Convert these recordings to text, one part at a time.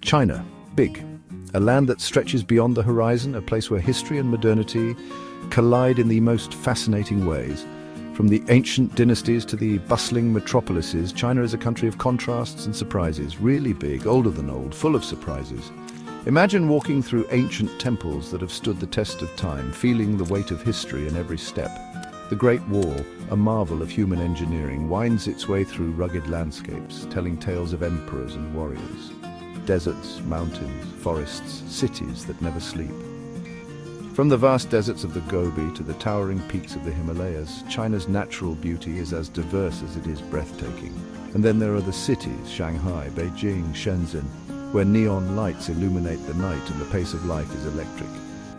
China, big. A land that stretches beyond the horizon, a place where history and modernity collide in the most fascinating ways. From the ancient dynasties to the bustling metropolises, China is a country of contrasts and surprises. Really big, older than old, full of surprises. Imagine walking through ancient temples that have stood the test of time, feeling the weight of history in every step. The Great Wall, a marvel of human engineering, winds its way through rugged landscapes, telling tales of emperors and warriors. Deserts, mountains, forests, cities that never sleep. From the vast deserts of the Gobi to the towering peaks of the Himalayas, China's natural beauty is as diverse as it is breathtaking. And then there are the cities, Shanghai, Beijing, Shenzhen, where neon lights illuminate the night and the pace of life is electric.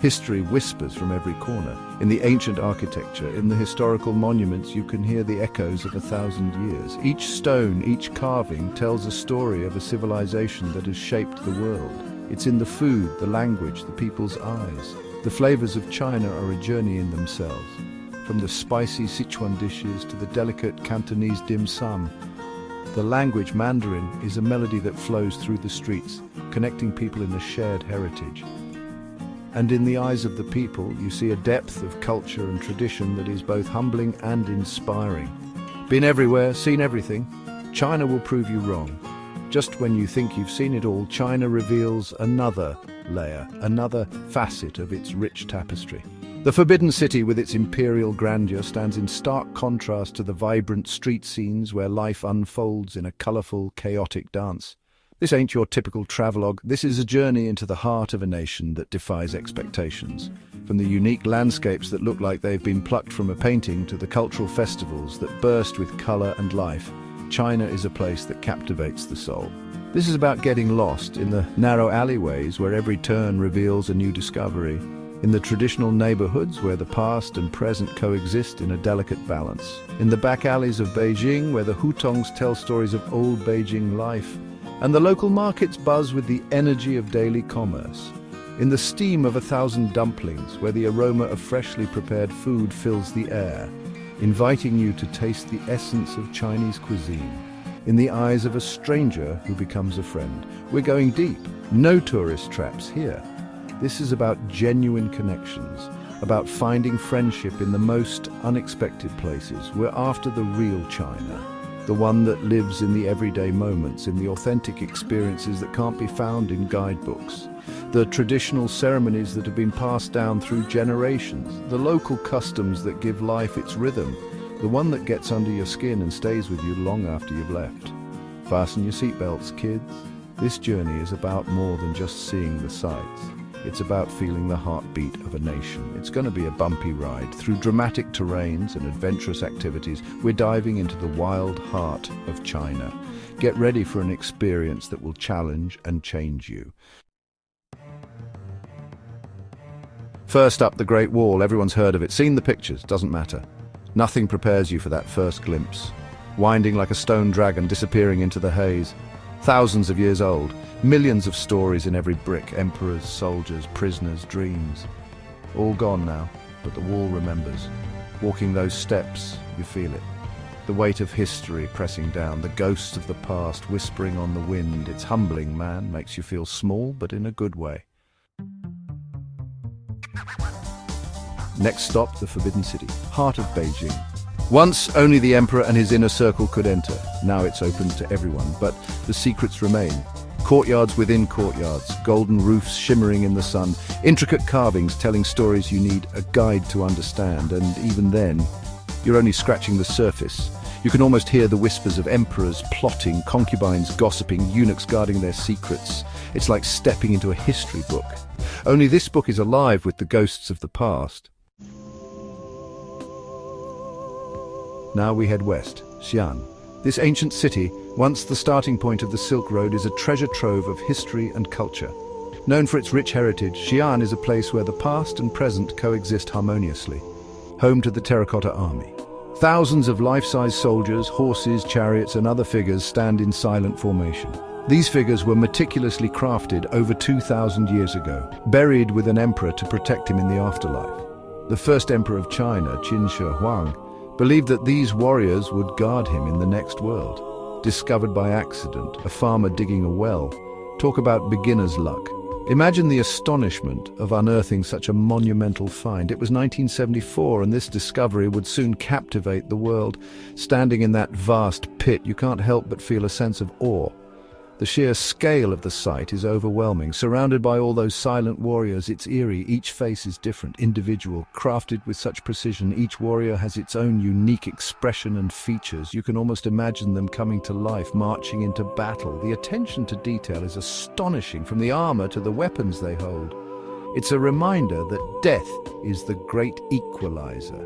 History whispers from every corner. In the ancient architecture, in the historical monuments, you can hear the echoes of 1,000 years. Each stone, each carving tells a story of a civilization that has shaped the world. It's in the food, the language, the people's eyes. The flavors of China are a journey in themselves. From the spicy Sichuan dishes to the delicate Cantonese dim sum, the language Mandarin is a melody that flows through the streets, connecting people in a shared heritage. And in the eyes of the people, you see a depth of culture and tradition that is both humbling and inspiring. Been everywhere, seen everything. China will prove you wrong. Just when you think you've seen it all, China reveals another layer, another facet of its rich tapestry. The Forbidden City, with its imperial grandeur, stands in stark contrast to the vibrant street scenes where life unfolds in a colorful, chaotic dance. This ain't your typical travelogue. This is a journey into the heart of a nation that defies expectations. From the unique landscapes that look like they've been plucked from a painting to the cultural festivals that burst with color and life, China is a place that captivates the soul. This is about getting lost in the narrow alleyways where every turn reveals a new discovery, in the traditional neighborhoods where the past and present coexist in a delicate balance, in the back alleys of Beijing where the hutongs tell stories of old Beijing life, and the local markets buzz with the energy of daily commerce, in the steam of 1,000 dumplings where the aroma of freshly prepared food fills the air, inviting you to taste the essence of Chinese cuisine, in the eyes of a stranger who becomes a friend. We're going deep. No tourist traps here. This is about genuine connections, about finding friendship in the most unexpected places. We're after the real China, the one that lives in the everyday moments, in the authentic experiences that can't be found in guidebooks, the traditional ceremonies that have been passed down through generations, the local customs that give life its rhythm, the one that gets under your skin and stays with you long after you've left. Fasten your seatbelts, kids. This journey is about more than just seeing the sights. It's about feeling the heartbeat of a nation. It's going to be a bumpy ride. Through dramatic terrains and adventurous activities, we're diving into the wild heart of China. Get ready for an experience that will challenge and change you. First up, the Great Wall. Everyone's heard of it, seen the pictures, doesn't matter. Nothing prepares you for that first glimpse. Winding like a stone dragon, disappearing into the haze. Thousands of years old, millions of stories in every brick, emperors, soldiers, prisoners, dreams. All gone now, but the wall remembers. Walking those steps, you feel it. The weight of history pressing down, the ghosts of the past whispering on the wind. It's humbling, man, makes you feel small, but in a good way. Next stop, the Forbidden City, heart of Beijing. Once, only the emperor and his inner circle could enter. Now it's open to everyone, but the secrets remain. Courtyards within courtyards, golden roofs shimmering in the sun, intricate carvings telling stories you need a guide to understand, and even then, you're only scratching the surface. You can almost hear the whispers of emperors plotting, concubines gossiping, eunuchs guarding their secrets. It's like stepping into a history book. Only this book is alive with the ghosts of the past. Now we head west, Xi'an. This ancient city, once the starting point of the Silk Road, is a treasure trove of history and culture. Known for its rich heritage, Xi'an is a place where the past and present coexist harmoniously. Home to the Terracotta Army. Thousands of life-size soldiers, horses, chariots, and other figures stand in silent formation. These figures were meticulously crafted over 2,000 years ago, buried with an emperor to protect him in the afterlife. The first emperor of China, Qin Shi Huang, believed that these warriors would guard him in the next world. discovered by accident, a farmer digging a well. Talk about beginner's luck. Imagine the astonishment of unearthing such a monumental find. It was 1974, and this discovery would soon captivate the world. Standing in that vast pit, you can't help but feel a sense of awe. The sheer scale of the sight is overwhelming. Surrounded by all those silent warriors, it's eerie. Each face is different, individual, crafted with such precision. Each warrior has its own unique expression and features. You can almost imagine them coming to life, marching into battle. The attention to detail is astonishing, from the armor to the weapons they hold. It's a reminder that death is the great equalizer.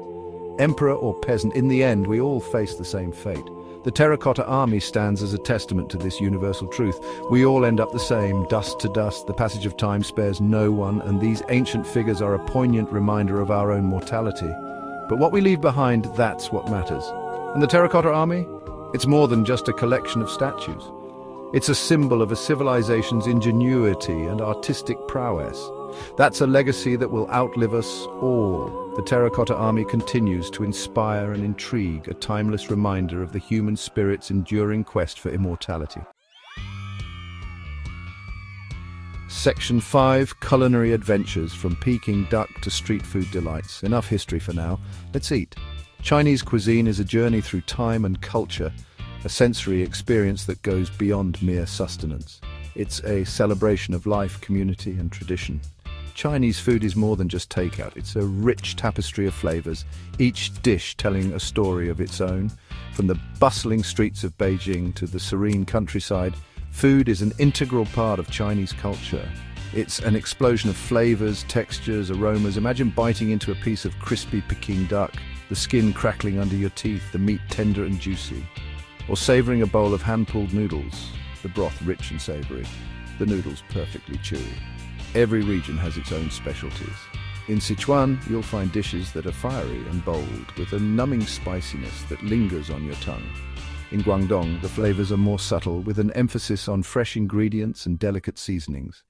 Emperor or peasant, in the end, we all face the same fate. The terracotta army stands as a testament to this universal truth. We all end up the same, dust to dust. The passage of time spares no one, and these ancient figures are a poignant reminder of our own mortality. But what we leave behind, that's what matters. And the terracotta army? It's more than just a collection of statues. It's a symbol of a civilization's ingenuity and artistic prowess. That's a legacy that will outlive us all. The terracotta army continues to inspire and intrigue, a timeless reminder of the human spirit's enduring quest for immortality. Section 5, Culinary Adventures, from Peking duck to street food delights. Enough history for now. Let's eat. Chinese cuisine is a journey through time and culture, a sensory experience that goes beyond mere sustenance. It's a celebration of life, community, and tradition. Chinese food is more than just takeout. It's a rich tapestry of flavors, each dish telling a story of its own. From the bustling streets of Beijing to the serene countryside, food is an integral part of Chinese culture. It's an explosion of flavors, textures, aromas. Imagine biting into a piece of crispy Peking duck, the skin crackling under your teeth, the meat tender and juicy. Or savoring a bowl of hand-pulled noodles, the broth rich and savory, the noodles perfectly chewy. Every region has its own specialties. In Sichuan, you'll find dishes that are fiery and bold, with a numbing spiciness that lingers on your tongue. In Guangdong, the flavors are more subtle, with an emphasis on fresh ingredients and delicate seasonings.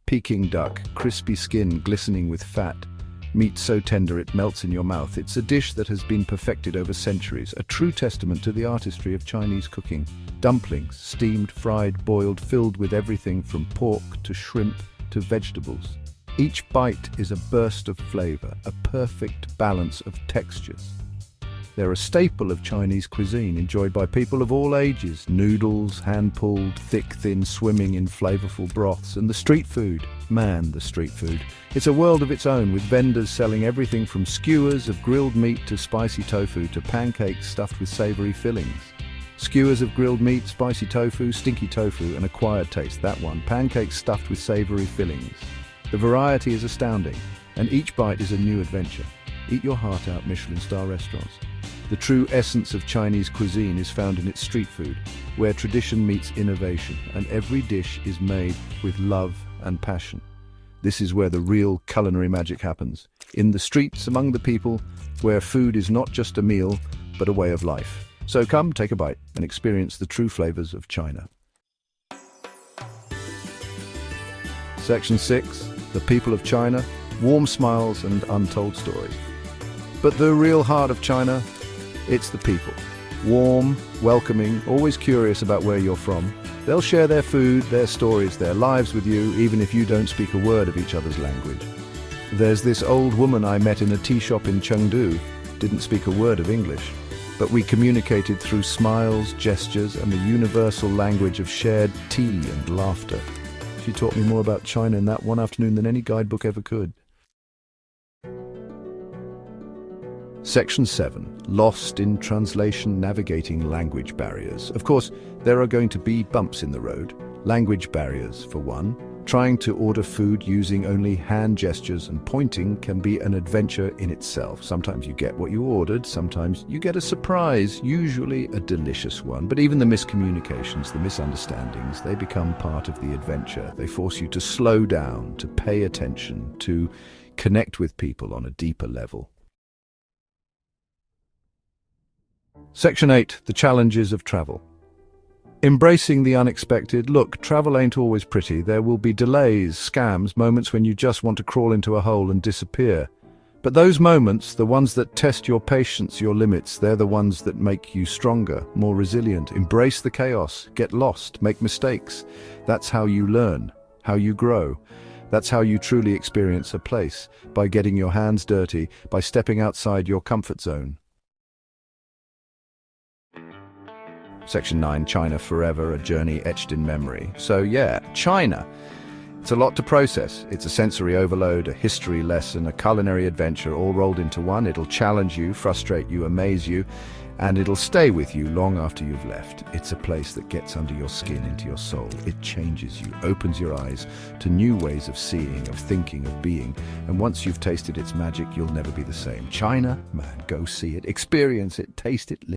Peking duck, crispy skin glistening with fat, meat so tender it melts in your mouth. It's a dish that has been perfected over centuries, a true testament to the artistry of Chinese cooking. Dumplings, steamed, fried, boiled, filled with everything from pork to shrimp to vegetables. Each bite is a burst of flavor, a perfect balance of textures. They're a staple of Chinese cuisine, enjoyed by people of all ages. Noodles, hand-pulled, thick, thin, swimming in flavorful broths. And the street food. Man, the street food. It's a world of its own, with vendors selling everything from skewers of grilled meat to spicy tofu to pancakes stuffed with savory fillings. Skewers of grilled meat, spicy tofu, stinky tofu, an acquired taste, that one. Pancakes stuffed with savory fillings. The variety is astounding, and each bite is a new adventure. Eat your heart out, Michelin-star restaurants. The true essence of Chinese cuisine is found in its street food, where tradition meets innovation, and every dish is made with love and passion. This is where the real culinary magic happens. In the streets, among the people, where food is not just a meal, but a way of life. So come, take a bite, and experience the true flavors of China. Section 6, The People of China, Warm Smiles and Untold Stories. But the real heart of China, it's the people. Warm, welcoming, always curious about where you're from. They'll share their food, their stories, their lives with you, even if you don't speak a word of each other's language. There's this old woman I met in a tea shop in Chengdu, didn't speak a word of English. But we communicated through smiles, gestures, and the universal language of shared tea and laughter. She taught me more about China in that one afternoon than any guidebook ever could. Section 7. Lost in translation, navigating language barriers. Of course, there are going to be bumps in the road. Language barriers, for one. Trying to order food using only hand gestures and pointing can be an adventure in itself. Sometimes you get what you ordered, sometimes you get a surprise, usually a delicious one. But even the miscommunications, the misunderstandings, they become part of the adventure. They force you to slow down, to pay attention, to connect with people on a deeper level. Section 8. The Challenges of Travel. Embracing the unexpected. Look, travel ain't always pretty. There will be delays, scams, moments when you just want to crawl into a hole and disappear. But those moments, the ones that test your patience, your limits, they're the ones that make you stronger, more resilient. Embrace the chaos, get lost, make mistakes. That's how you learn, how you grow. That's how you truly experience a place, by getting your hands dirty, by stepping outside your comfort zone. Section 9, China Forever, a journey etched in memory. So yeah, China. It's a lot to process. It's a sensory overload, a history lesson, a culinary adventure, all rolled into one. It'll challenge you, frustrate you, amaze you, and it'll stay with you long after you've left. It's a place that gets under your skin, into your soul. It changes you, opens your eyes to new ways of seeing, of thinking, of being. And once you've tasted its magic, you'll never be the same. China, man, go see it, experience it, taste it, live.